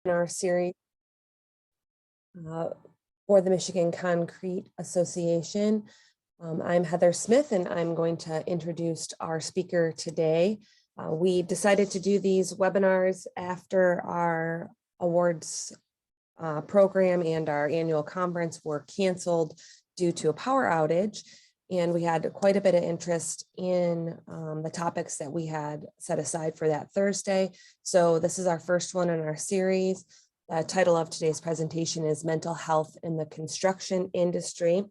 in our series uh, for the Michigan Concrete Association. I'm Heather Smith, and I'm going to introduce our speaker today. We decided to do these webinars after our awards program and our annual conference were canceled due to a power outage. And we had quite a bit of interest in the topics that we had set aside for that Thursday. So this is our first one in our series. The title of today's presentation is Mental Health in the Construction Industry.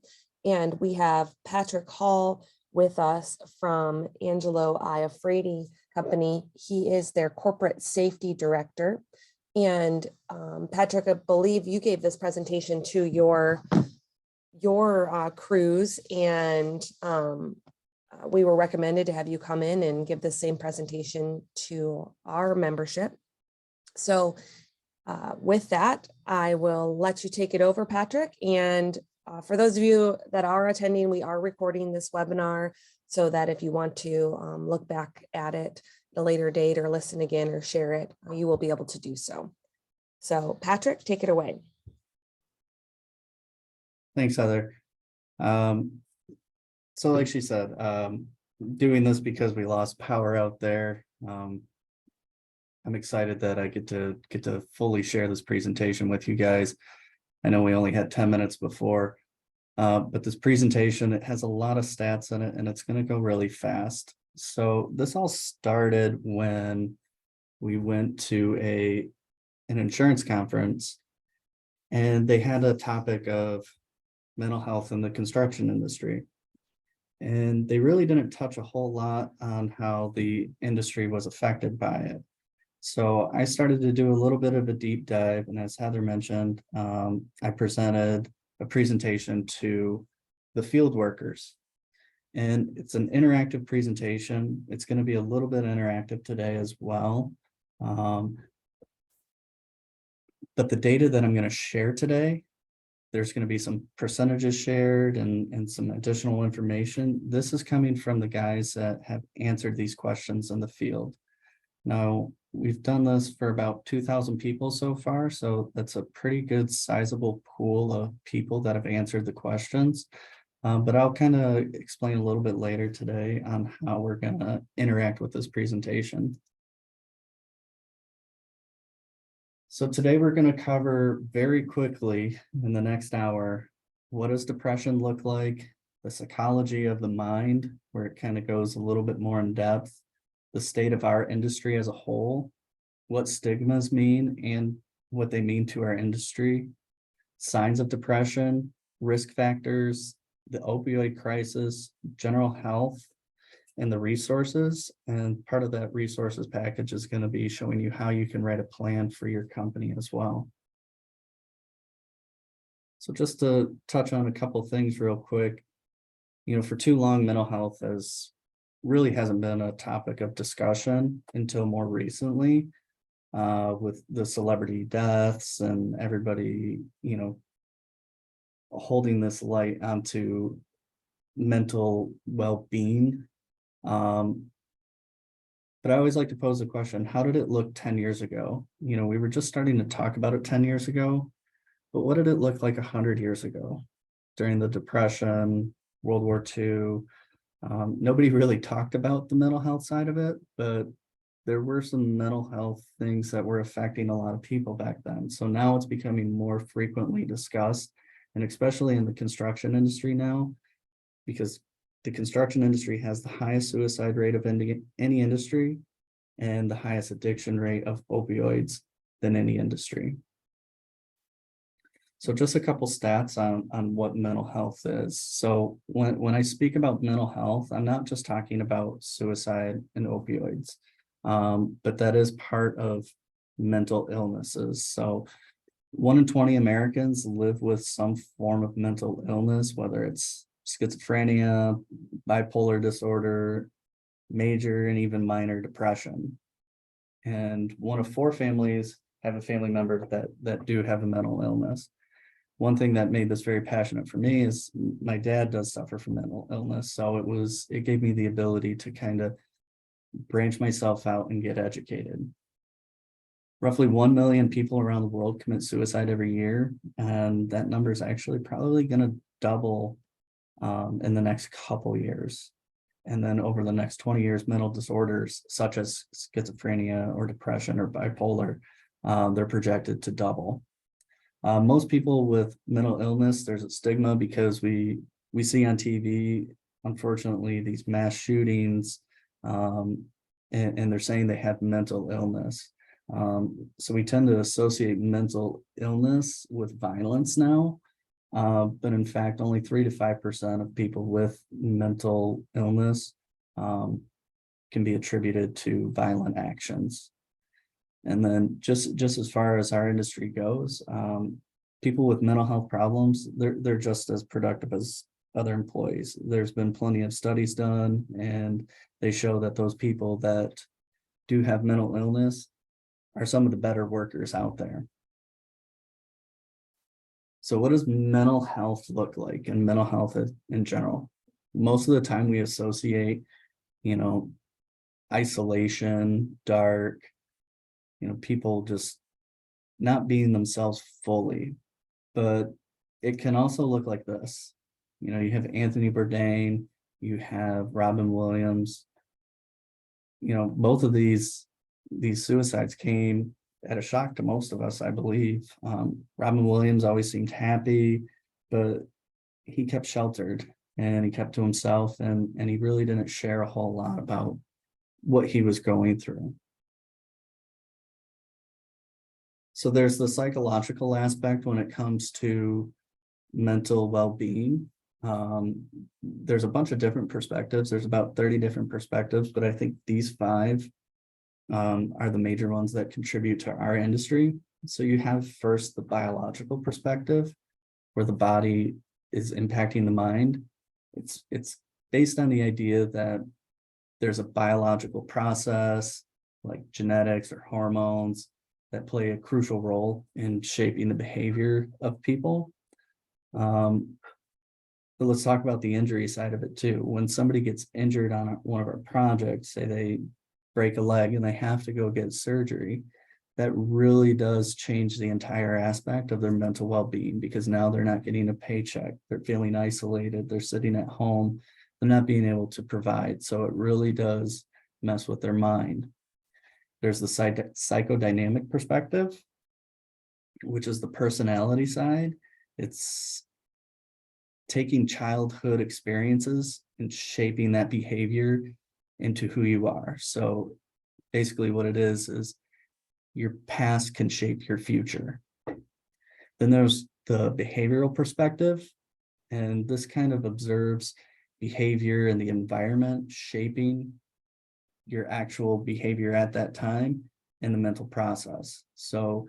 And we have Patrick Hall with us from Angelo Iafrate Company. He is their corporate safety director. And Patrick, I believe you gave this presentation to your crews, and we were recommended to have you come in and give the same presentation to our membership. So with that, I will let you take it over, Patrick. And for those of you that are attending, we are recording this webinar so that if you want to look back at it at a later date or listen again or share it, you will be able to do so. So Patrick, take it away. Thanks, Heather. So like she said, doing this because we lost power out there. I'm excited that I get to fully share this presentation with you guys. I know we only had 10 minutes before, but this presentation, it has a lot of stats in it and it's going to go really fast. So this all started when we went to an insurance conference, and they had a topic of mental health in the construction industry. And they really didn't touch a whole lot on how the industry was affected by it. So I started to do a little bit of a deep dive. And as Heather mentioned, I presented a presentation to the field workers. And it's an interactive presentation. It's going to be a little bit interactive today as well. But the data that I'm going to share today, there's going to be some percentages shared and some additional information. This is coming from the guys that have answered these questions in the field. Now, we've done this for about 2,000 people so far, so that's a pretty good sizable pool of people that have answered the questions. But I'll kind of explain a little bit later today on how we're going to interact with this presentation. So today we're going to cover very quickly in the next hour, what does depression look like, the psychology of the mind, where it kind of goes a little bit more in depth, the state of our industry as a whole, what stigmas mean and what they mean to our industry, signs of depression, risk factors, the opioid crisis, general health, and the resources. And part of that resources package is going to be showing you how you can write a plan for your company as well. So just to touch on a couple of things real quick, for too long, mental health really hasn't been a topic of discussion until more recently, with the celebrity deaths and everybody, holding this light onto mental well-being. But I always like to pose the question, how did it look 10 years ago? We were just starting to talk about it 10 years ago, but what did it look like 100 years ago during the Depression, World War II? Nobody really talked about the mental health side of it, but there were some mental health things that were affecting a lot of people back then. So now it's becoming more frequently discussed, and especially in the construction industry now, because the construction industry has the highest suicide rate of any industry and the highest addiction rate of opioids than any industry. So just a couple stats on what mental health is. So when I speak about mental health, I'm not just talking about suicide and opioids, but that is part of mental illnesses. So 1 in 20 Americans live with some form of mental illness, whether it's schizophrenia, bipolar disorder, major and even minor depression. And 1 of 4 families have a family member that do have a mental illness. One thing that made this very passionate for me is my dad does suffer from mental illness. So it gave me the ability to kind of branch myself out and get educated. Roughly 1 million people around the world commit suicide every year, and that number is actually probably going to double in the next couple years. And then over the next 20 years, mental disorders such as schizophrenia or depression or bipolar, they're projected to double. Most people with mental illness, there's a stigma because we see on TV, unfortunately, these mass shootings, and they're saying they have mental illness. So we tend to associate mental illness with violence now. But in fact, only 3 to 5% of people with mental illness can be attributed to violent actions. And then just as far as our industry goes, people with mental health problems, they're just as productive as other employees. There's been plenty of studies done, and they show that those people that do have mental illness are some of the better workers out there. So what does mental health look like, and mental health in general? Most of the time we associate, isolation, dark, people just not being themselves fully. But it can also look like this. You have Anthony Bourdain, you have Robin Williams. Both of these suicides came at a shock to most of us, I believe. Robin Williams always seemed happy, but he kept sheltered and he kept to himself, and he really didn't share a whole lot about what he was going through. So there's the psychological aspect when it comes to mental well-being. There's a bunch of different perspectives. There's about 30 different perspectives, but I think these 5 are the major ones that contribute to our industry. So you have first the biological perspective, where the body is impacting the mind. It's based on the idea that there's a biological process like genetics or hormones that play a crucial role in shaping the behavior of people. But let's talk about the injury side of it too. When somebody gets injured on one of our projects, say they break a leg and they have to go get surgery, that really does change the entire aspect of their mental well-being, because now they're not getting a paycheck, they're feeling isolated, they're sitting at home, they're not being able to provide. So it really does mess with their mind. There's the psychodynamic perspective, which is the personality side. It's taking childhood experiences and shaping that behavior into who you are. So basically what it is your past can shape your future. Then there's the behavioral perspective, and this kind of observes behavior and the environment shaping your actual behavior at that time and the mental process. So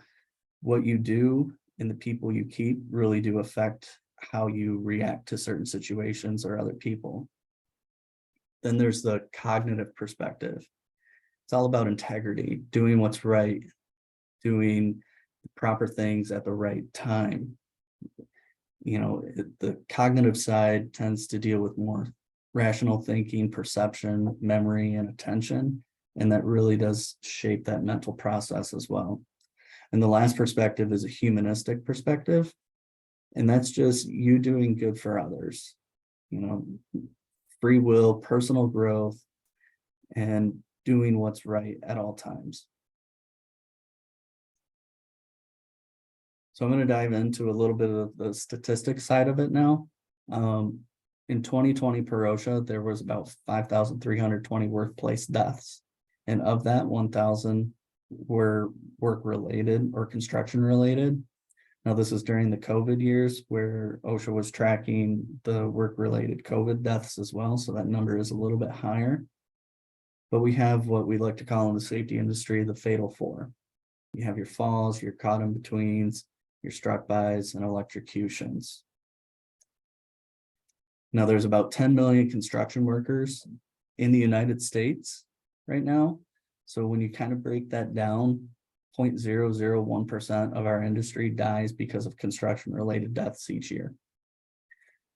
what you do and the people you keep really do affect how you react to certain situations or other people. Then there's the cognitive perspective. It's all about integrity, doing what's right, doing the proper things at the right time. The cognitive side tends to deal with more rational thinking, perception, memory, and attention, and that really does shape that mental process as well. And the last perspective is a humanistic perspective, and that's just you doing good for others, free will, personal growth, and doing what's right at all times. So I'm going to dive into a little bit of the statistics side of it now. In 2020 per OSHA, there was about 5,320 workplace deaths. And of that, 1,000 were work-related or construction-related. Now, this is during the COVID years where OSHA was tracking the work-related COVID deaths as well. So that number is a little bit higher. But we have what we like to call in the safety industry, the fatal 4. You have your falls, your caught in betweens, your struck bys, and electrocutions. Now, there's about 10 million construction workers in the United States right now. So when you kind of break that down, 0.001% of our industry dies because of construction-related deaths each year.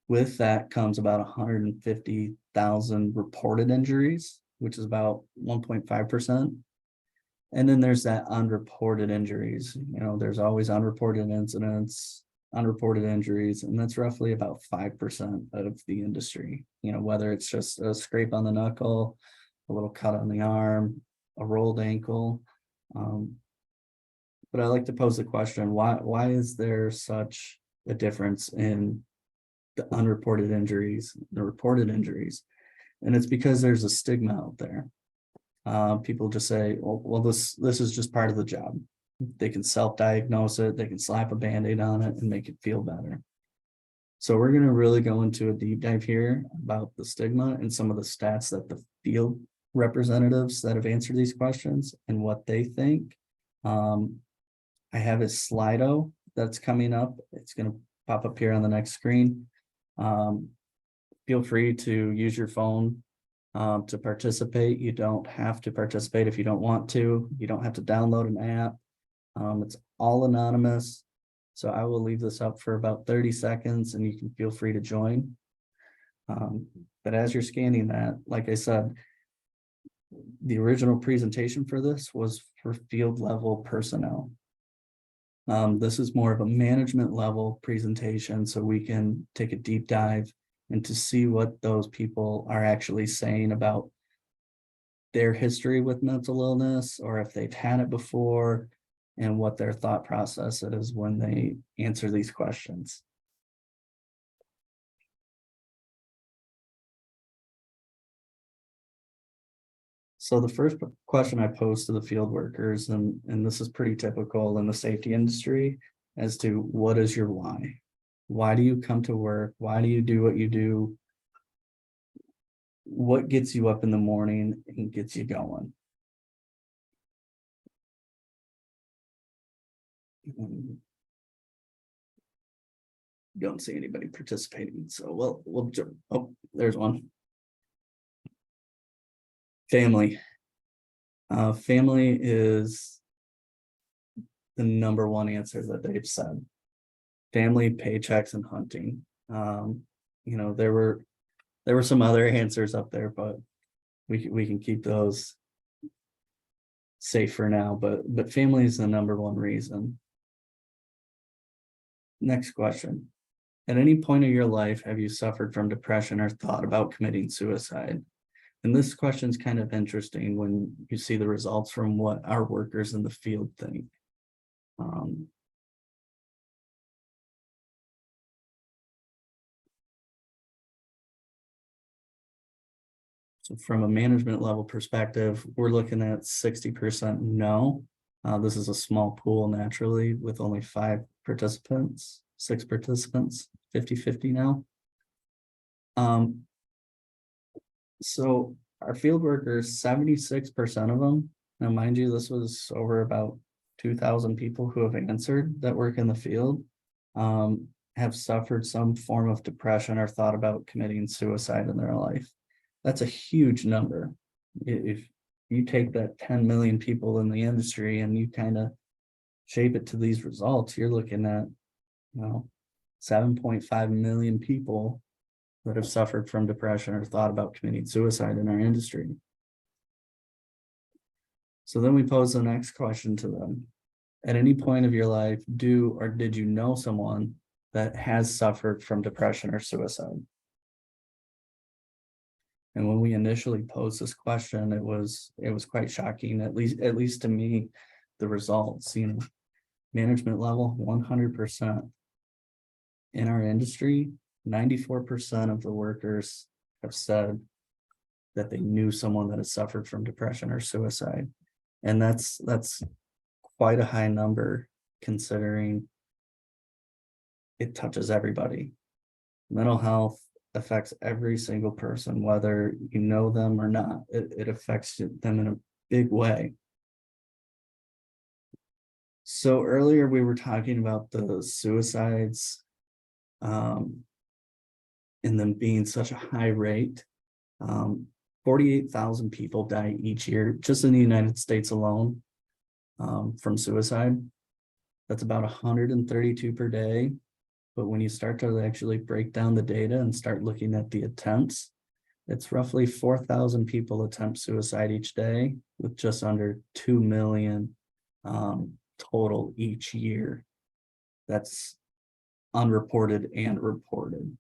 With that comes about 150,000 reported injuries, which is about 1.5%. And then there's that unreported injuries. There's always unreported incidents, unreported injuries, and that's roughly about 5% of the industry. Whether it's just a scrape on the knuckle, a little cut on the arm, a rolled ankle. But I like to pose the question, why is there such a difference in the unreported injuries, the reported injuries? And it's because there's a stigma out there. People just say, well, this is just part of the job. They can self-diagnose it, they can slap a Band-Aid on it and make it feel better. So we're going to really go into a deep dive here about the stigma and some of the stats that the field representatives that have answered these questions and what they think. I have a Slido that's coming up. It's going to pop up here on the next screen. Feel free to use your phone to participate. You don't have to participate if you don't want to. You don't have to download an app. It's all anonymous. So I will leave this up for about 30 seconds and you can feel free to join. But as you're scanning that, like I said, the original presentation for this was for field level personnel. This is more of a management level presentation, so we can take a deep dive and to see what those people are actually saying about their history with mental illness, or if they've had it before, and what their thought process is when they answer these questions. So the first question I posed to the field workers, and this is pretty typical in the safety industry, as to what is your why? Why do you come to work? Why do you do what you do? What gets you up in the morning and gets you going? Don't see anybody participating, so we'll jump. Oh, there's one. Family. Family is the number one answer that they've said. Family, paychecks, and hunting. There were some other answers up there, but we can keep those safe for now. But family is the number one reason. Next question. At any point of your life, have you suffered from depression or thought about committing suicide? And this question is kind of interesting when you see the results from what our workers in the field think. So from a management level perspective, we're looking at 60% no. This is a small pool naturally with only 6 participants, 50-50 now. So our field workers, 76% of them, now mind you, this was over about 2,000 people who have answered that work in the field, have suffered some form of depression or thought about committing suicide in their life. That's a huge number. If you take that 10 million people in the industry and you kind of shape it to these results, you're looking at 7.5 million people that have suffered from depression or thought about committing suicide in our industry. So then we pose the next question to them. At any point of your life, do or did you know someone that has suffered from depression or suicide? And when we initially posed this question, it was quite shocking, at least to me, the results, management level, 100%. In our industry, 94% of the workers have said that they knew someone that has suffered from depression or suicide. And that's quite a high number considering it touches everybody. Mental health affects every single person, whether you know them or not. It affects them in a big way. So earlier we were talking about the suicides and them being such a high rate. 48,000 people die each year just in the United States alone from suicide. That's about 132 per day. But when you start to actually break down the data and start looking at the attempts, It's roughly 4,000 people attempt suicide each day, with just under 2 million total each year. That's unreported and reported.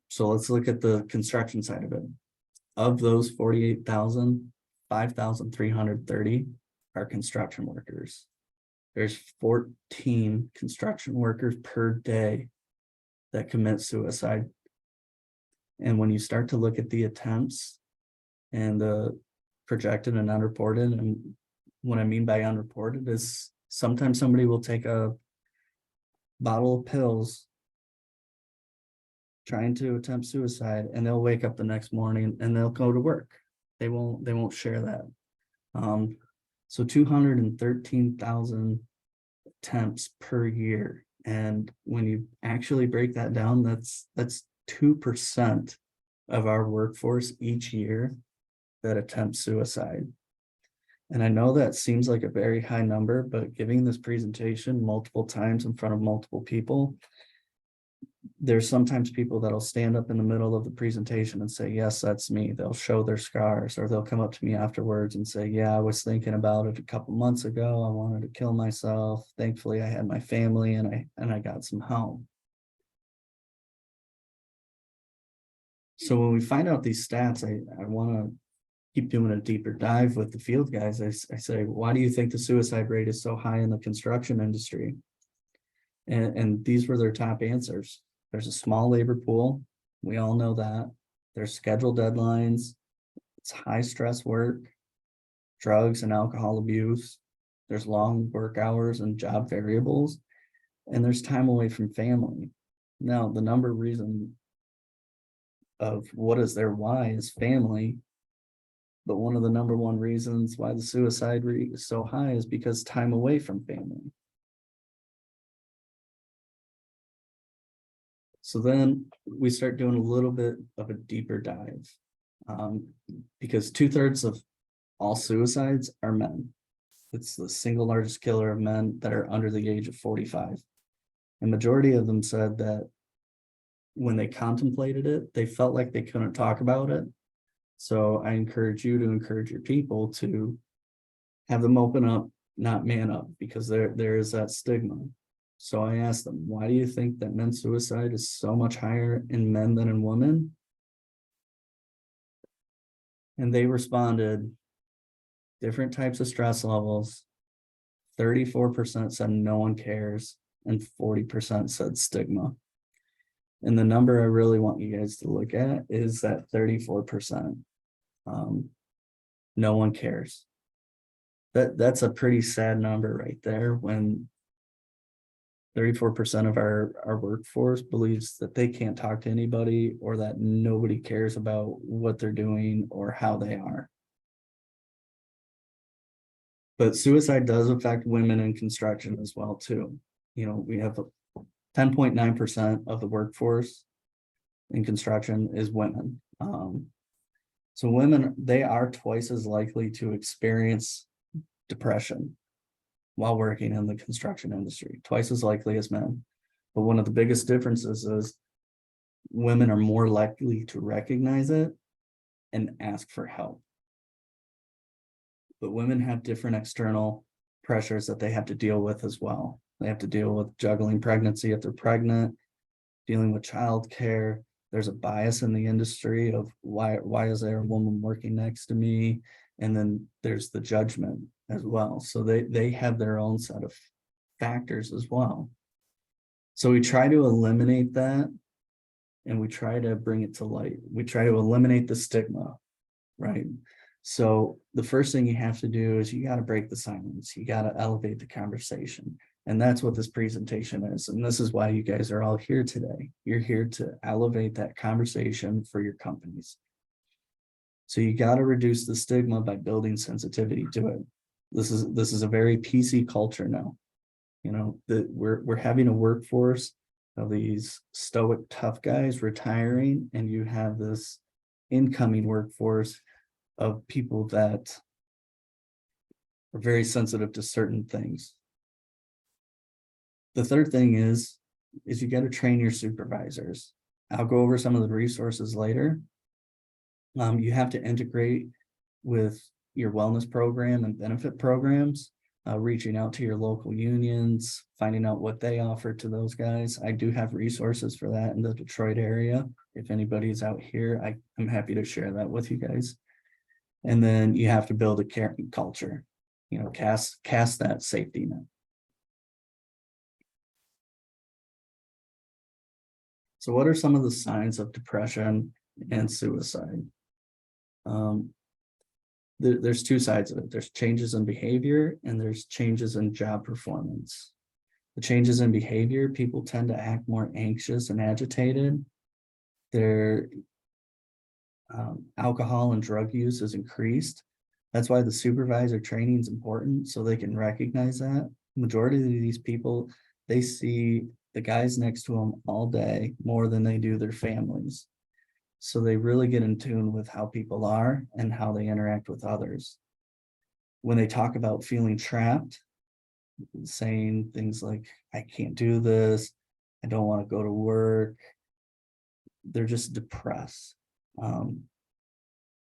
So let's look at the construction side of it. Of those 48,000, 5,330 are construction workers. There's 14 construction workers per day that commit suicide. And when you start to look at the attempts and the projected and unreported, and what I mean by unreported is sometimes somebody will take a bottle of pills trying to attempt suicide, and they'll wake up the next morning and they'll go to work. They won't share that. So 213,000 attempts per year. And when you actually break that down, that's 2% of our workforce each year that attempts suicide. And I know that seems like a very high number, but giving this presentation multiple times in front of multiple people, there's sometimes people that'll stand up in the middle of the presentation and say, yes, that's me. They'll show their scars, or they'll come up to me afterwards and say, yeah, I was thinking about it a couple months ago. I wanted to kill myself. Thankfully, I had my family and I got some help. So when we find out these stats, I want to keep doing a deeper dive with the field guys. I say, why do you think the suicide rate is so high in the construction industry? And these were their top answers. There's a small labor pool. We all know that. There's scheduled deadlines. It's high stress work, drugs and alcohol abuse. There's long work hours and job variables, and there's time away from family. Now, the number reason of what is their why is family, but one of the number one reasons why the suicide rate is so high is because time away from family. So then we start doing a little bit of a deeper dive, because 2/3 of all suicides are men. It's the single largest killer of men that are under the age of 45. And majority of them said that when they contemplated it, they felt like they couldn't talk about it. So I encourage you to encourage your people to have them open up, not man up, because there is that stigma. So I asked them, why do you think that men's suicide is so much higher in men than in women? And they responded, different types of stress levels. 34% said no one cares, and 40% said stigma. And the number I really want you guys to look at is that 34%. No one cares. That's a pretty sad number right there, when 34% of our workforce believes that they can't talk to anybody, or that nobody cares about what they're doing or how they are. But suicide does affect women in construction as well too. You know, we have 10.9% of the workforce in construction is women. So women, they are twice as likely to experience depression while working in the construction industry, twice as likely as men. But one of the biggest differences is women are more likely to recognize it and ask for help. But women have different external pressures that they have to deal with as well. They have to deal with juggling pregnancy if they're pregnant, dealing with childcare. There's a bias in the industry of why is there a woman working next to me? And then there's the judgment as well. So they have their own set of factors as well. So we try to eliminate that, and we try to bring it to light. We try to eliminate the stigma, right? So the first thing you have to do is you got to break the silence. You got to elevate the conversation. And that's what this presentation is. And this is why you guys are all here today. You're here to elevate that conversation for your companies. So you got to reduce the stigma by building sensitivity to it. This is a very PC culture now. You know, that we're having a workforce of these stoic tough guys retiring, and you have this incoming workforce of people that are very sensitive to certain things. The third thing is is you got to train your supervisors. I'll go over some of the resources later. You have to integrate with your wellness program and benefit programs, reaching out to your local unions, finding out what they offer to those guys. I do have resources for that in the Detroit area. If anybody's out here, I'm happy to share that with you guys. And then you have to build a caring culture, cast that safety net. So what are some of the signs of depression and suicide? There's two sides of it. There's changes in behavior and there's changes in job performance. The changes in behavior, people tend to act more anxious and agitated. Their alcohol and drug use is increased. That's why the supervisor training is important, so they can recognize that. Majority of these people, they see the guys next to them all day more than they do their families. So they really get in tune with how people are and how they interact with others. When they talk about feeling trapped, saying things like, I can't do this, I don't want to go to work, they're just depressed.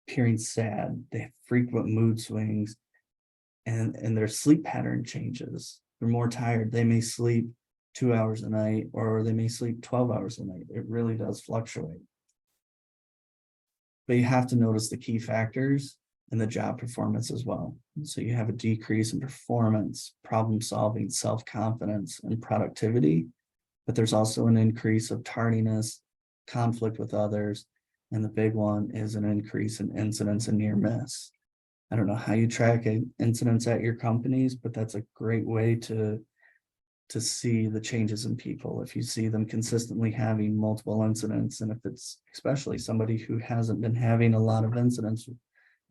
Appearing sad, they have frequent mood swings, and their sleep pattern changes. They're more tired. They may sleep 2 hours a night, or they may sleep 12 hours a night. It really does fluctuate. But you have to notice the key factors in the job performance as well. So you have a decrease in performance, problem solving, self-confidence, and productivity. But there's also an increase of tardiness, conflict with others, and the big one is an increase in incidents and near miss. I don't know how you track incidents at your companies, but that's a great way to see the changes in people. If you see them consistently having multiple incidents, and if it's especially somebody who hasn't been having a lot of incidents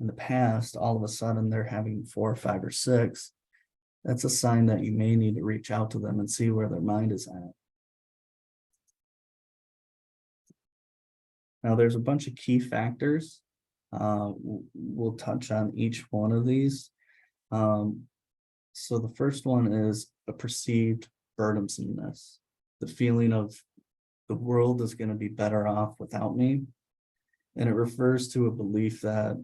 in the past, all of a sudden they're having 4, 5, or 6, that's a sign that you may need to reach out to them and see where their mind is at. Now, there's a bunch of key factors. We'll touch on each one of these. So the first one is a perceived burdensomeness, the feeling of the world is going to be better off without me. And it refers to a belief that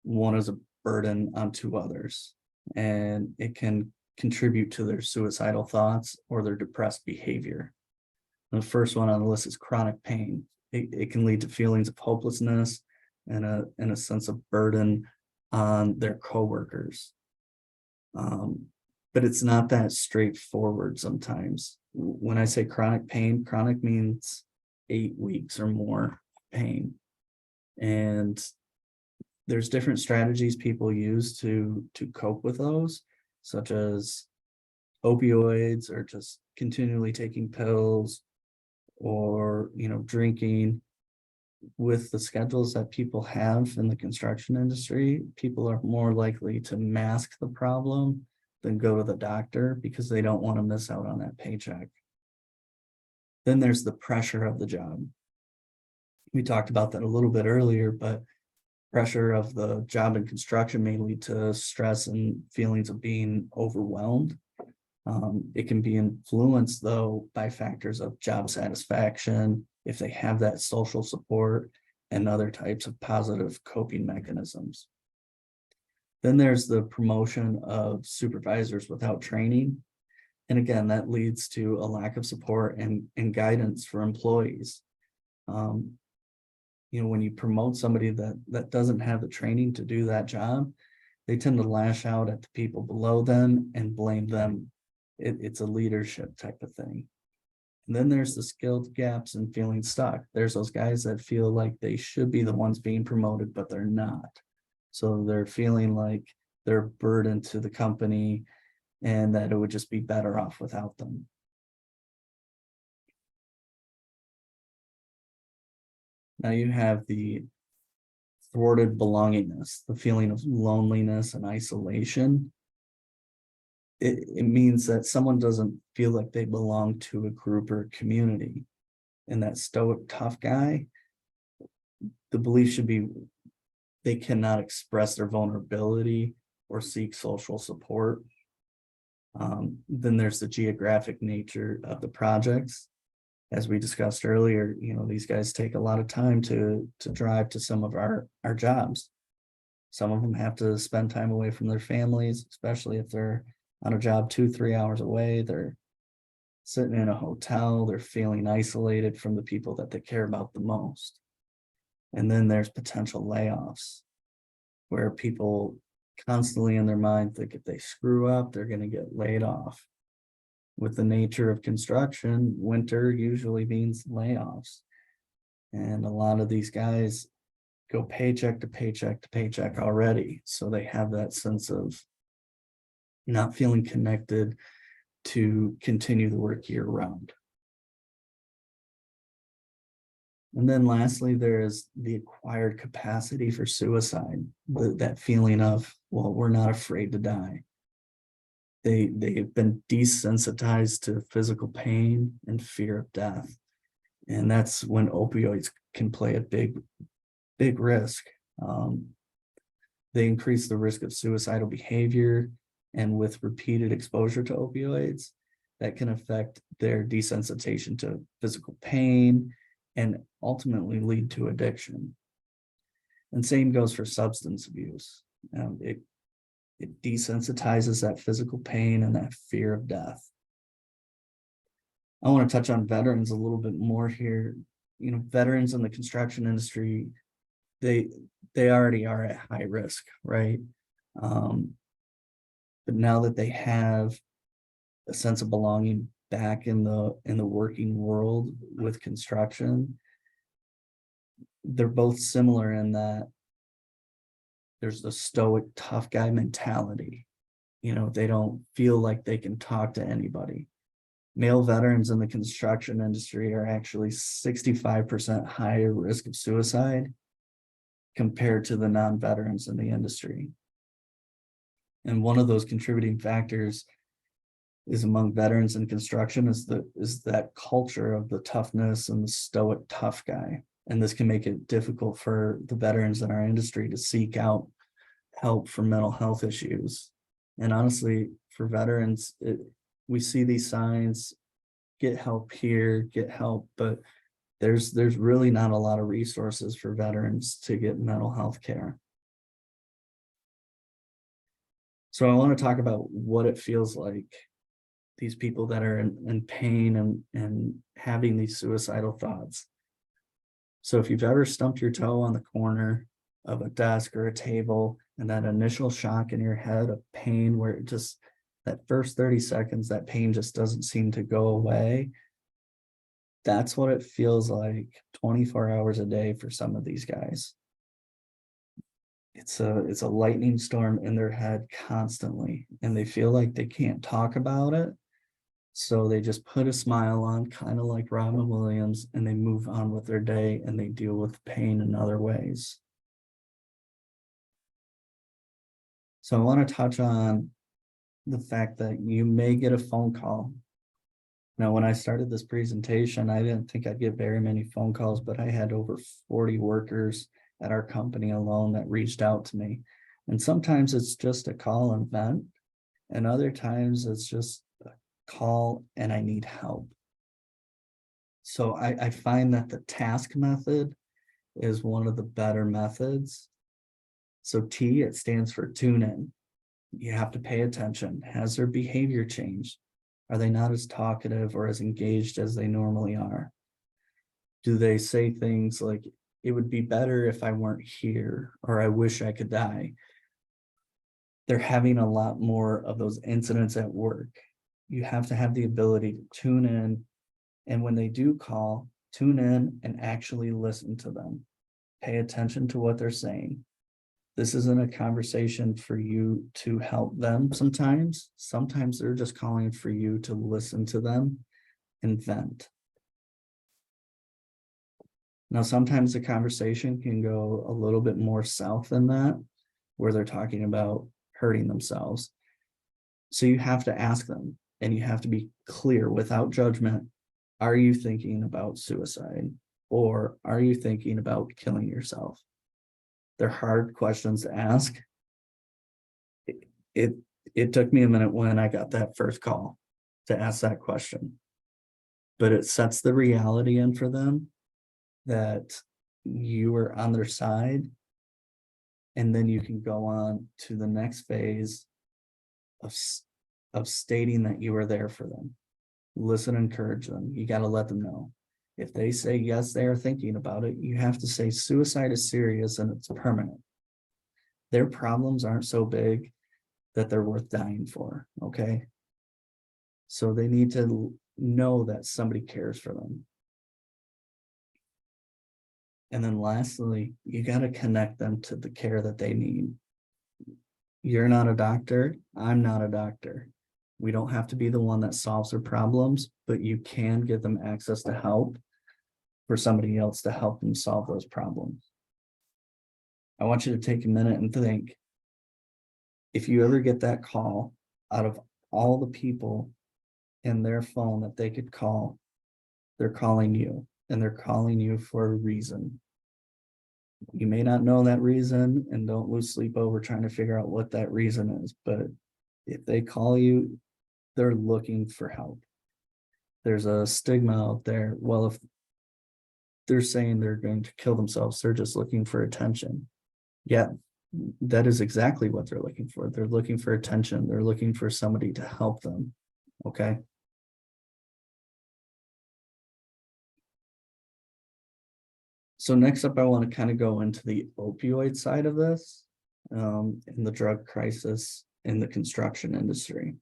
one is a burden onto others, and it can contribute to their suicidal thoughts or their depressed behavior. And the first one on the list is chronic pain. It can lead to feelings of hopelessness and a sense of burden on their coworkers. But it's not that straightforward sometimes. When I say chronic pain, chronic means 8 weeks or more pain. And there's different strategies people use to cope with those, such as opioids or just continually taking pills, or drinking. With the schedules that people have in the construction industry, people are more likely to mask the problem than go to the doctor because they don't want to miss out on that paycheck. Then there's the pressure of the job. We talked about that a little bit earlier, but pressure of the job in construction may lead to stress and feelings of being overwhelmed. It can be influenced, though, by factors of job satisfaction, if they have that social support, and other types of positive coping mechanisms. Then there's the promotion of supervisors without training. And again, that leads to a lack of support and guidance for employees. When you promote somebody that doesn't have the training to do that job, they tend to lash out at the people below them and blame them. It's a leadership type of thing. And then there's the skilled gaps and feeling stuck. There's those guys that feel like they should be the ones being promoted, but they're not. So they're feeling like they're a burden to the company and that it would just be better off without them. Now you have the thwarted belongingness, the feeling of loneliness and isolation. It means that someone doesn't feel like they belong to a group or a community. And that stoic, tough guy, the belief should be they cannot express their vulnerability or seek social support. Then there's the geographic nature of the projects. as we discussed earlier, these guys take a lot of time to drive to some of our jobs. Some of them have to spend time away from their families, especially if they're on a job 2-3 hours away. They're sitting in a hotel, they're feeling isolated from the people that they care about the most. And then there's potential layoffs where people constantly in their mind think if they screw up, they're going to get laid off. With the nature of construction, winter usually means layoffs. And a lot of these guys go paycheck to paycheck to paycheck already. So they have that sense of not feeling connected to continue the work year round. And then lastly, there is the acquired capacity for suicide, that feeling of, well, we're not afraid to die. They've been desensitized to physical pain and fear of death. And that's when opioids can play a big risk. They increase the risk of suicidal behavior, and with repeated exposure to opioids, that can affect their desensitization to physical pain and ultimately lead to addiction. And same goes for substance abuse. It desensitizes that physical pain and that fear of death. I want to touch on veterans a little bit more here. Veterans in the construction industry, they already are at high risk, right? But now that they have a sense of belonging back in the working world with construction, they're both similar in that there's the stoic tough guy mentality. They don't feel like they can talk to anybody. Male veterans in the construction industry are actually 65% higher risk of suicide compared to the non-veterans in the industry. And one of those contributing factors is among veterans in construction is that culture of the toughness and the stoic tough guy. And this can make it difficult for the veterans in our industry to seek out help for mental health issues. And honestly, for veterans, we see these signs, get help here, get help, but there's really not a lot of resources for veterans to get mental health care. So I want to talk about what it feels like, these people that are in pain and having these suicidal thoughts. So if you've ever stumped your toe on the corner of a desk or a table, and that initial shock in your head of pain where it just, that first 30 seconds, that pain just doesn't seem to go away, that's what it feels like 24 hours a day for some of these guys. It's a lightning storm in their head constantly, and they feel like they can't talk about it. So they just put a smile on, kind of like Robin Williams, and they move on with their day and they deal with pain in other ways. So I want to touch on the fact that you may get a phone call. Now, when I started this presentation, I didn't think I'd get very many phone calls, but I had over 40 workers at our company alone that reached out to me. And sometimes it's just a call and vent, and other times it's just a call and I need help. So I find that the task method is one of the better methods. So T, it stands for tune in. You have to pay attention. Has their behavior changed? Are they not as talkative or as engaged as they normally are? Do they say things like, it would be better if I weren't here, or I wish I could die? They're having a lot more of those incidents at work. You have to have the ability to tune in. And when they do call, tune in and actually listen to them. Pay attention to what they're saying. This isn't a conversation for you to help them sometimes. Sometimes they're just calling for you to listen to them and vent. Now, sometimes the conversation can go a little bit more south than that, where they're talking about hurting themselves. So you have to ask them, and you have to be clear without judgment. Are you thinking about suicide, or are you thinking about killing yourself? They're hard questions to ask. It took me a minute when I got that first call to ask that question, but it sets the reality in for them that you are on their side. And then you can go on to the next phase of stating that you are there for them. Listen, encourage them. You got to let them know. If they say yes, they are thinking about it, you have to say suicide is serious and it's permanent. Their problems aren't so big that they're worth dying for, okay? So they need to know that somebody cares for them. And then lastly, you got to connect them to the care that they need. You're not a doctor. I'm not a doctor. We don't have to be the one that solves their problems, but you can give them access to help for somebody else to help them solve those problems. I want you to take a minute and think, if you ever get that call, out of all the people in their phone that they could call, they're calling you, and they're calling you for a reason. You may not know that reason, and don't lose sleep over trying to figure out what that reason is, but if they call you, they're looking for help. There's a stigma out there. Well, if they're saying they're going to kill themselves, they're just looking for attention. Yeah, that is exactly what they're looking for. They're looking for attention. They're looking for somebody to help them. Okay. So next up, I want to kind of go into the opioid side of this, in the drug crisis in the construction industry.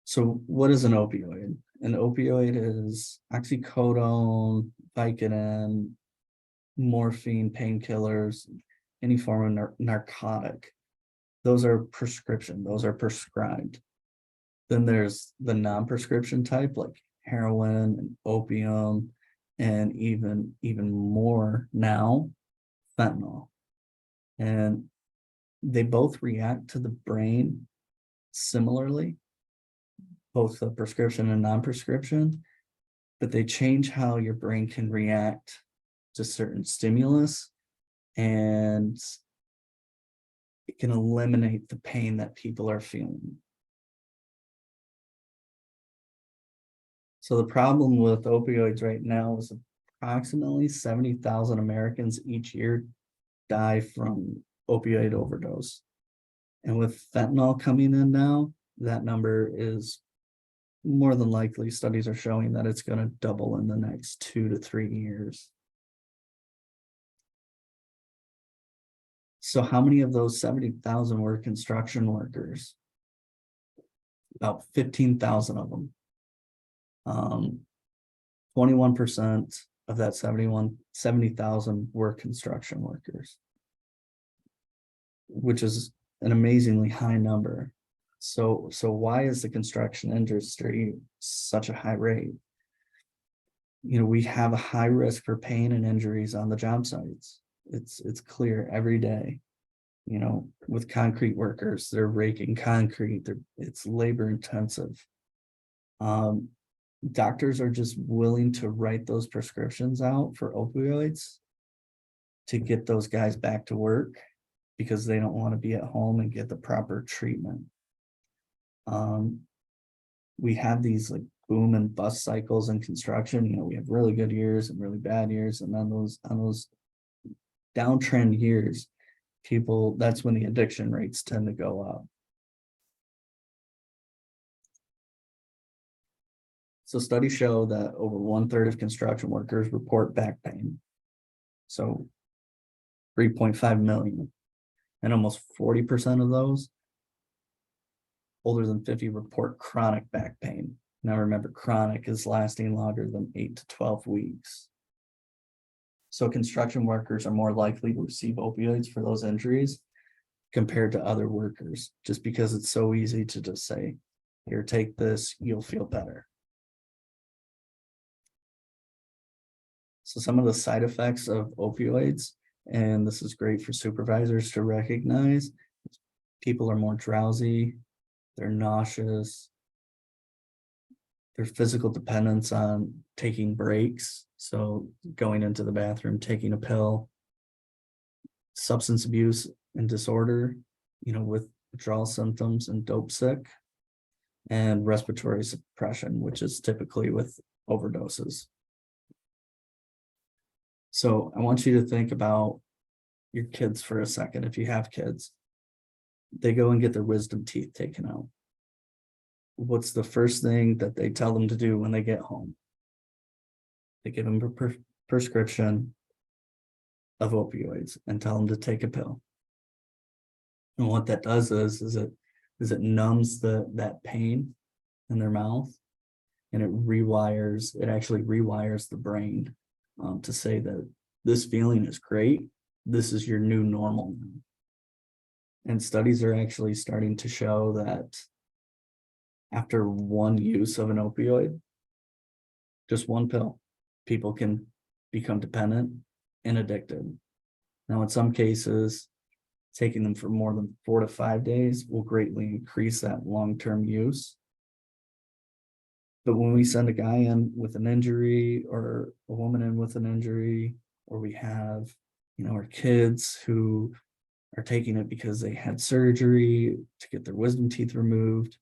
So what is an opioid? An opioid is oxycodone, Vicodin, morphine, painkillers, any form of narcotic. Those are prescription, those are prescribed. Then there's the non-prescription type, like heroin and opium, and even more now, fentanyl. And they both react to the brain similarly, both the prescription and non-prescription, but they change how your brain can react to certain stimulus, and it can eliminate the pain that people are feeling. So the problem with opioids right now is approximately 70,000 Americans each year die from opioid overdose. And with fentanyl coming in now, that number is more than likely, studies are showing that it's going to double in the next 2 to 3 years. So how many of those 70,000 were construction workers? About 15,000 of them. 21% of that 70,000 were construction workers, which is an amazingly high number. So why is the construction industry such a high rate? You know, we have a high risk for pain and injuries on the job sites. It's clear every day. You know, with concrete workers, they're raking concrete. It's labor intensive. Doctors are just willing to write those prescriptions out for opioids to get those guys back to work because they don't want to be at home and get the proper treatment. We have these like boom and bust cycles in construction. You know, we have really good years and really bad years, and on those downtrend years, that's when the addiction rates tend to go up. So studies show that over 1/3 of construction workers report back pain. So 3.5 million, and almost 40% of those older than 50 report chronic back pain. Now remember, chronic is lasting longer than 8 to 12 weeks. So construction workers are more likely to receive opioids for those injuries compared to other workers, just because it's so easy to just say, here, take this, you'll feel better. So some of the side effects of opioids, and this is great for supervisors to recognize, people are more drowsy, they're nauseous, their physical dependence on taking breaks, so going into the bathroom, taking a pill, substance abuse and disorder, you know, with withdrawal symptoms and dope sick. and respiratory suppression, which is typically with overdoses. So I want you to think about your kids for a second. If you have kids, they go and get their wisdom teeth taken out. What's the first thing that they tell them to do when they get home? They give them a prescription of opioids and tell them to take a pill. And what that does is it numbs that pain in their mouth, and it actually rewires the brain to say that this feeling is great. This is your new normal. And studies are actually starting to show that after one use of an opioid, just one pill, people can become dependent and addicted. Now, in some cases, taking them for more than 4 to 5 days will greatly increase that long-term use. But when we send a guy in with an injury or a woman in with an injury, or we have, our kids who are taking it because they had surgery to get their wisdom teeth removed,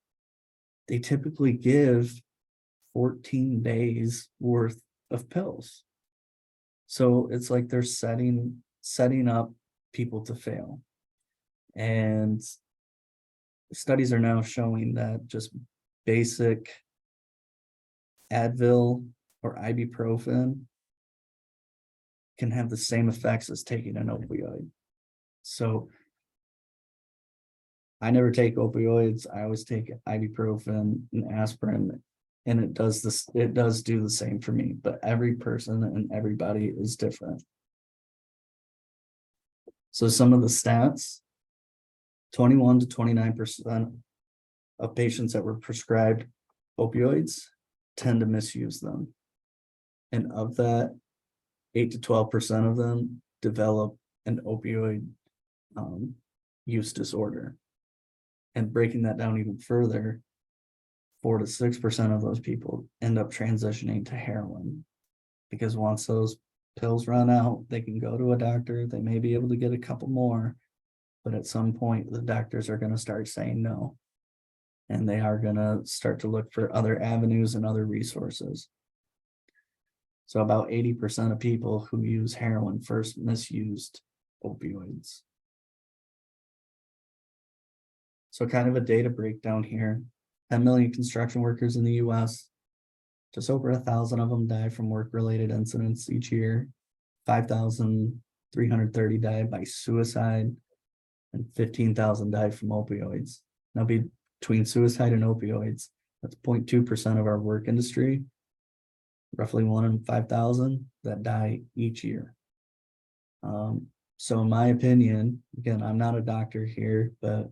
they typically give 14 days worth of pills. So it's like they're setting up people to fail. And studies are now showing that just basic Advil or ibuprofen can have the same effects as taking an opioid. So I never take opioids. I always take ibuprofen and aspirin, and it does do the same for me, but every person and everybody is different. So some of the stats, 21 to 29% of patients that were prescribed opioids tend to misuse them. And of that, 8 to 12% of them develop an opioid use disorder. And breaking that down even further, 4 to 6% of those people end up transitioning to heroin, because once those pills run out, they can go to a doctor, they may be able to get a couple more, but at some point the doctors are going to start saying no, and they are going to start to look for other avenues and other resources. So about 80% of people who use heroin first misused opioids. So kind of a data breakdown here. 10 million construction workers in the US. Just over 1,000 of them die from work-related incidents each year. 5,330 die by suicide, and 15,000 die from opioids. Now, between suicide and opioids, that's 0.2% of our work industry. Roughly 1 in 5,000 that die each year. So in my opinion, again, I'm not a doctor here, but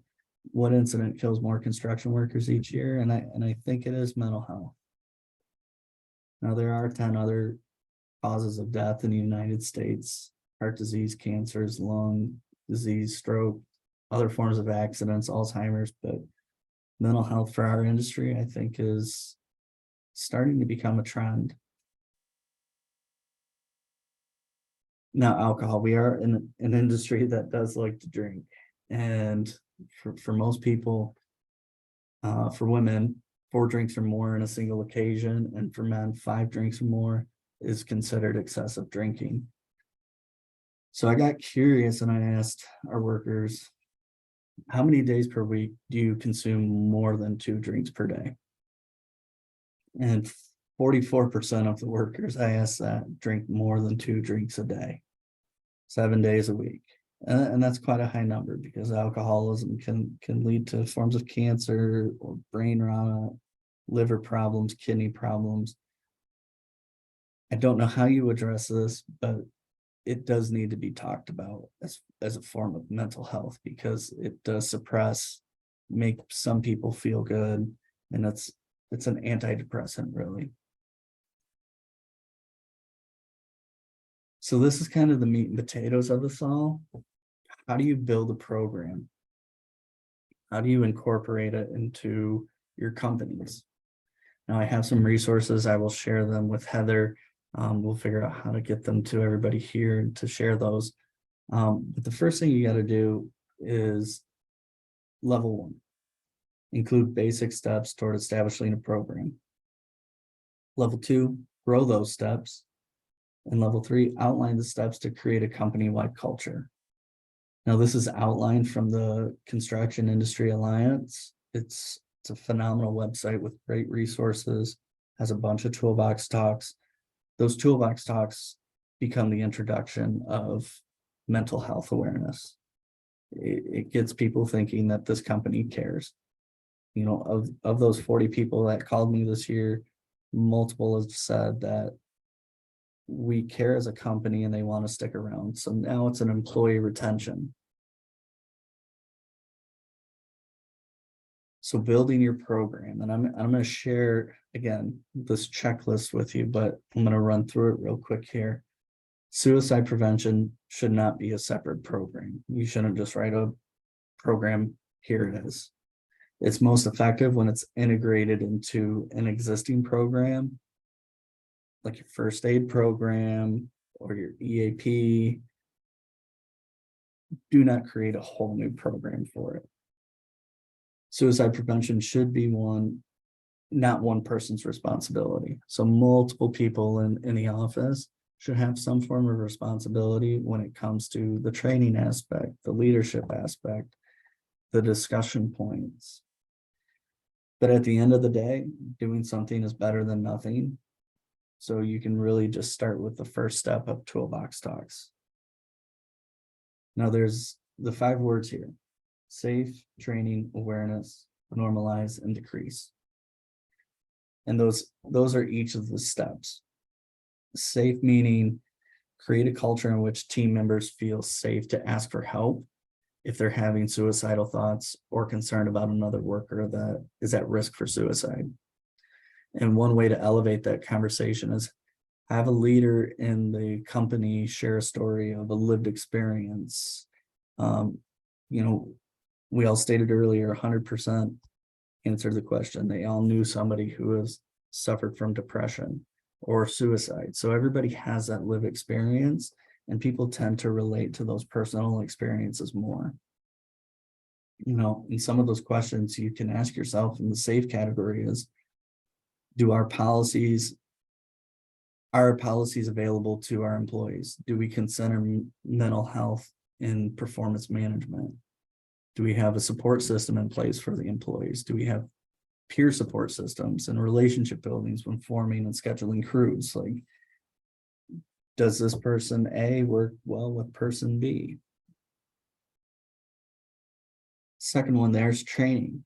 what incident kills more construction workers each year? And I think it is mental health. Now, there are 10 other causes of death in the United States: heart disease, cancers, lung disease, stroke, other forms of accidents, Alzheimer's, but mental health for our industry, I think, is starting to become a trend. Now, alcohol, we are in an industry that does like to drink. And for most people, for women, 4 drinks or more in a single occasion, and for men, 5 drinks or more is considered excessive drinking. So I got curious and I asked our workers, how many days per week do you consume more than 2 drinks per day? And 44% of the workers I asked that drink more than 2 drinks a day, 7 days a week. And that's quite a high number, because alcoholism can lead to forms of cancer or brain rot, liver problems, kidney problems. I don't know how you address this, but it does need to be talked about as a form of mental health, because it does make some people feel good, and it's an antidepressant, really. So this is kind of the meat and potatoes of this all. How do you build a program? How do you incorporate it into your companies? Now, I have some resources. I will share them with Heather. We'll figure out how to get them to everybody here to share those. But the first thing you got to do is level 1. Include basic steps toward establishing a program. Level 2, grow those steps. And level 3, outline the steps to create a company-wide culture. Now, this is outlined from the Construction Industry Alliance. It's a phenomenal website with great resources, has a bunch of toolbox talks. Those toolbox talks become the introduction of mental health awareness. It gets people thinking that this company cares. You know, of those 40 people that called me this year, multiple have said that we care as a company and they want to stick around. So now it's an employee retention. So building your program, and I'm going to share again this checklist with you, but I'm going to run through it real quick here. Suicide prevention should not be a separate program. You shouldn't just write a program, here it is. It's most effective when it's integrated into an existing program, like your first aid program or your EAP. Do not create a whole new program for it. Suicide prevention should be not one person's responsibility. So multiple people in the office should have some form of responsibility when it comes to the training aspect, the leadership aspect, the discussion points. But at the end of the day, doing something is better than nothing. So you can really just start with the first step of toolbox talks. Now there's the 5 words here: safe, training, awareness, normalize, and decrease. And those are each of the steps. Safe meaning create a culture in which team members feel safe to ask for help if they're having suicidal thoughts or concerned about another worker that is at risk for suicide. And one way to elevate that conversation is have a leader in the company share a story of a lived experience. You know, we all stated earlier, 100% answered the question. They all knew somebody who has suffered from depression or suicide. So everybody has that lived experience, and people tend to relate to those personal experiences more. You know, in some of those questions you can ask yourself in the safe category is, are our policies available to our employees? Do we consider mental health in performance management? Do we have a support system in place for the employees? Do we have peer support systems and relationship buildings when forming and scheduling crews? Like, does this person A work well with person B? Second one, there's training.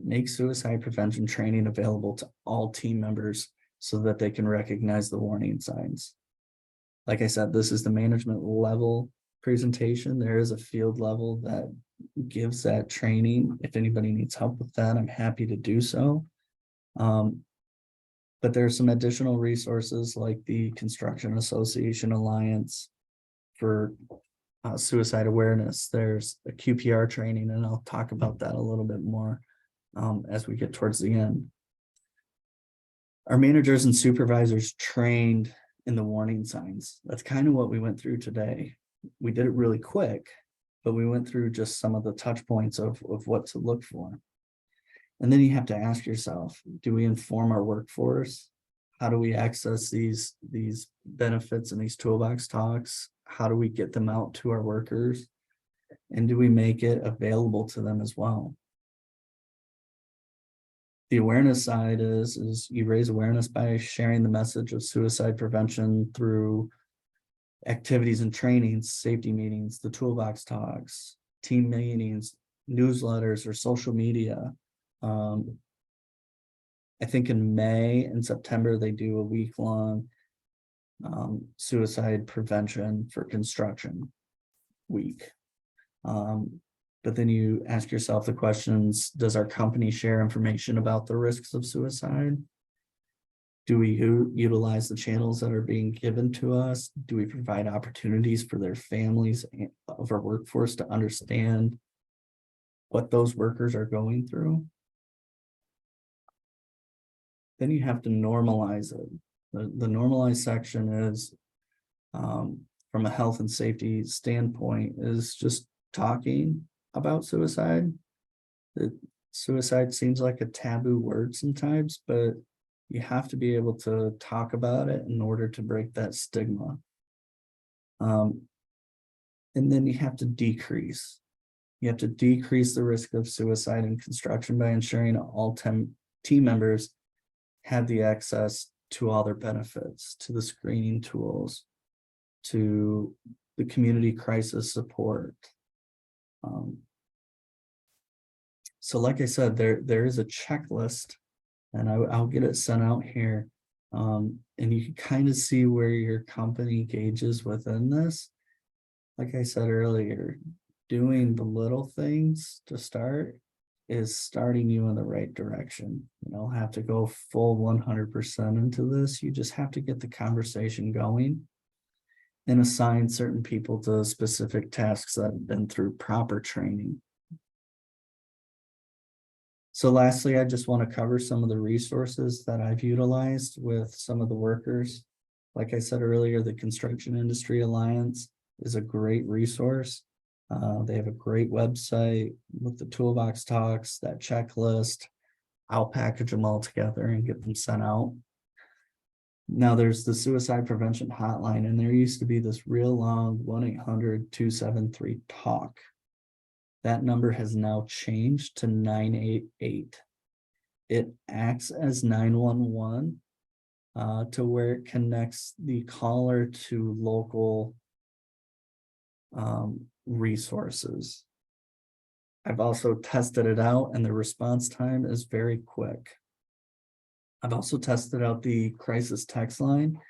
Make suicide prevention training available to all team members so that they can recognize the warning signs. Like I said, this is the management level presentation. There is a field level that gives that training. If anybody needs help with that, I'm happy to do so. But there's some additional resources like the Construction Association Alliance for suicide awareness. There's a QPR training, and I'll talk about that a little bit more as we get towards the end. Our managers and supervisors trained in the warning signs. That's kind of what we went through today. We did it really quick, but we went through just some of the touch points of what to look for. And then you have to ask yourself, do we inform our workforce? How do we access these benefits and these toolbox talks? How do we get them out to our workers? And do we make it available to them as well? The awareness side is you raise awareness by sharing the message of suicide prevention through activities and trainings, safety meetings, the toolbox talks, team meetings, newsletters, or social media. I think in May and September, they do a week-long suicide prevention for construction week. But then you ask yourself the questions, does our company share information about the risks of suicide? Do we utilize the channels that are being given to us? Do we provide opportunities for their families of our workforce to understand what those workers are going through? Then you have to normalize it. The normalized section is, from a health and safety standpoint, is just talking about suicide. suicide seems like a taboo word sometimes, but you have to be able to talk about it in order to break that stigma. And then you have to decrease. You have to decrease the risk of suicide in construction by ensuring all team members have the access to all their benefits, to the screening tools, to the community crisis support. So like I said, there is a checklist, and I'll get it sent out here. And you can kind of see where your company gauges within this. Like I said earlier, doing the little things to start is starting you in the right direction. You don't have to go full 100% into this. You just have to get the conversation going and assign certain people to specific tasks that have been through proper training. So lastly, I just want to cover some of the resources that I've utilized with some of the workers. Like I said earlier, the Construction Industry Alliance is a great resource. They have a great website with the toolbox talks, that checklist. I'll package them all together and get them sent out. Now there's the suicide prevention hotline, and there used to be this real long 1-800-273-TALK. That number has now changed to 988. It acts as 911 to where it connects the caller to local resources. I've also tested it out, and the response time is very quick. I've also tested out the crisis text line.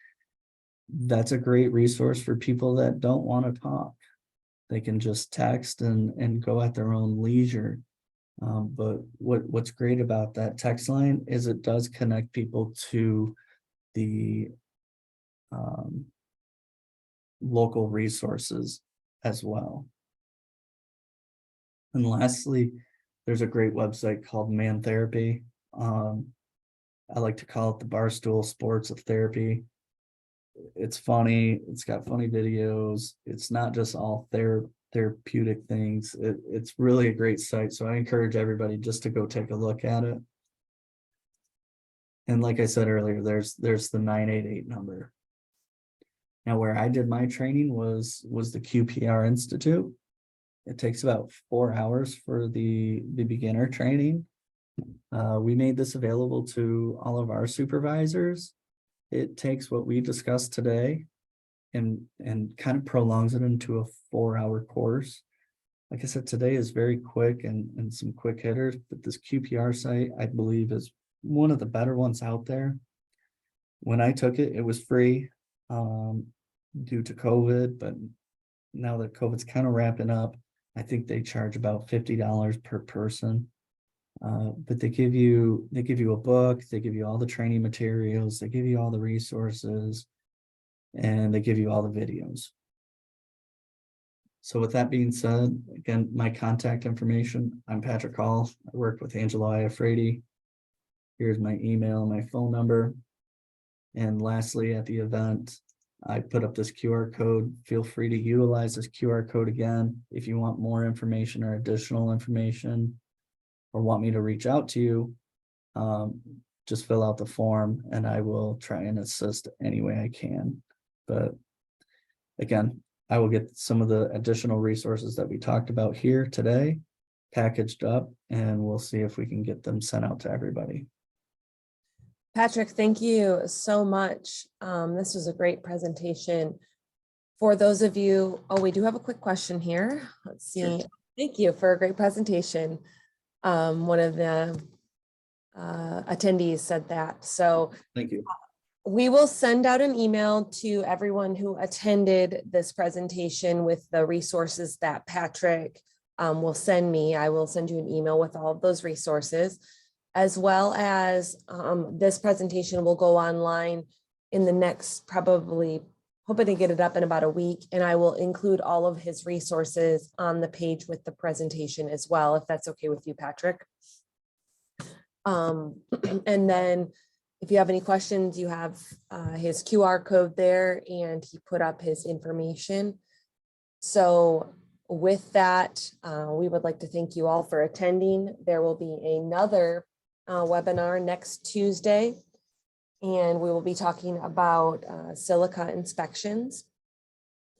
That's a great resource for people that don't want to talk. They can just text and go at their own leisure. But what's great about that text line is it does connect people to the local resources as well. And lastly, there's a great website called Man Therapy. I like to call it the Barstool Sports of Therapy. It's funny. It's got funny videos. It's not just all therapeutic things. It's really a great site. So I encourage everybody just to go take a look at it. And like I said earlier, there's the 988 number. Now, where I did my training was the QPR Institute. It takes about 4 hours for the beginner training. We made this available to all of our supervisors. It takes what we discussed today and kind of prolongs it into a 4-hour course. Like I said, today is very quick and some quick hitters, but this QPR site, I believe, is one of the better ones out there. When I took it, it was free due to COVID, but now that COVID's kind of wrapping up, I think they charge about $50 per person. But they give you a book, they give you all the training materials, they give you all the resources, and they give you all the videos. So with that being said, again, my contact information, I'm Patrick Hall. I work with Angelo Iafrate. Here's my email, my phone number. And lastly, at the event, I put up this QR code. Feel free to utilize this QR code again if you want more information or additional information, or want me to reach out to you. Just fill out the form and I will try and assist any way I can. But again, I will get some of the additional resources that we talked about here today packaged up, and we'll see if we can get them sent out to everybody. Patrick, thank you so much. This was a great presentation. For those of you, we do have a quick question here. Let's see. Sure. Thank you for a great presentation. One of the attendees said that. So thank you. We will send out an email to everyone who attended this presentation with the resources that Patrick will send me. I will send you an email with all of those resources, as well as this presentation will go online in the next, probably hoping to get it up in about a week. And I will include all of his resources on the page with the presentation as well, if that's okay with you, Patrick. And then if you have any questions, you have his QR code there, and he put up his information. So With that, we would like to thank you all for attending. There will be another webinar next Tuesday, and we will be talking about silica inspections.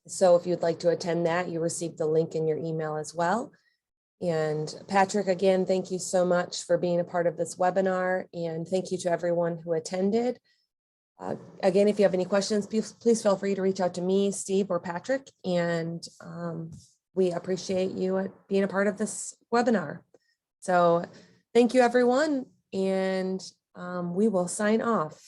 So if you'd like to attend that, you received the link in your email as well. And Patrick, again, thank you so much for being a part of this webinar, and thank you to everyone who attended. Again, if you have any questions, please feel free to reach out to me, Steve, or Patrick, and we appreciate you being a part of this webinar. So thank you, everyone, and we will sign off.